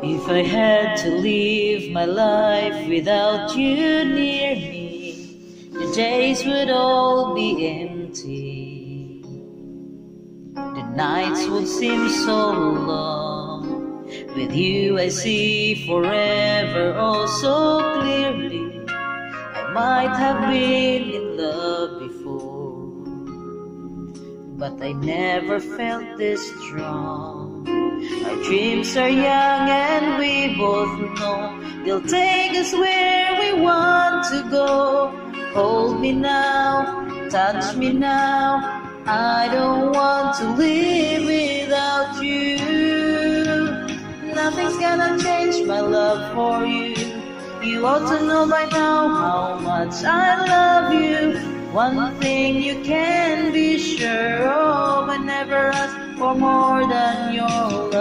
If I had to live my life without you near me, the days would all be empty. The nights would seem so long. With you I see forever oh so clearly. I might have been in love before, but I never felt this strong. Our dreams are young and we both know they'll take us where we want to go. Hold me now, touch me now, I don't want to live without you. Nothing's gonna change my love for you. You ought to know by now how much I love you. One thing you can be sure of, I never ask for more than your love.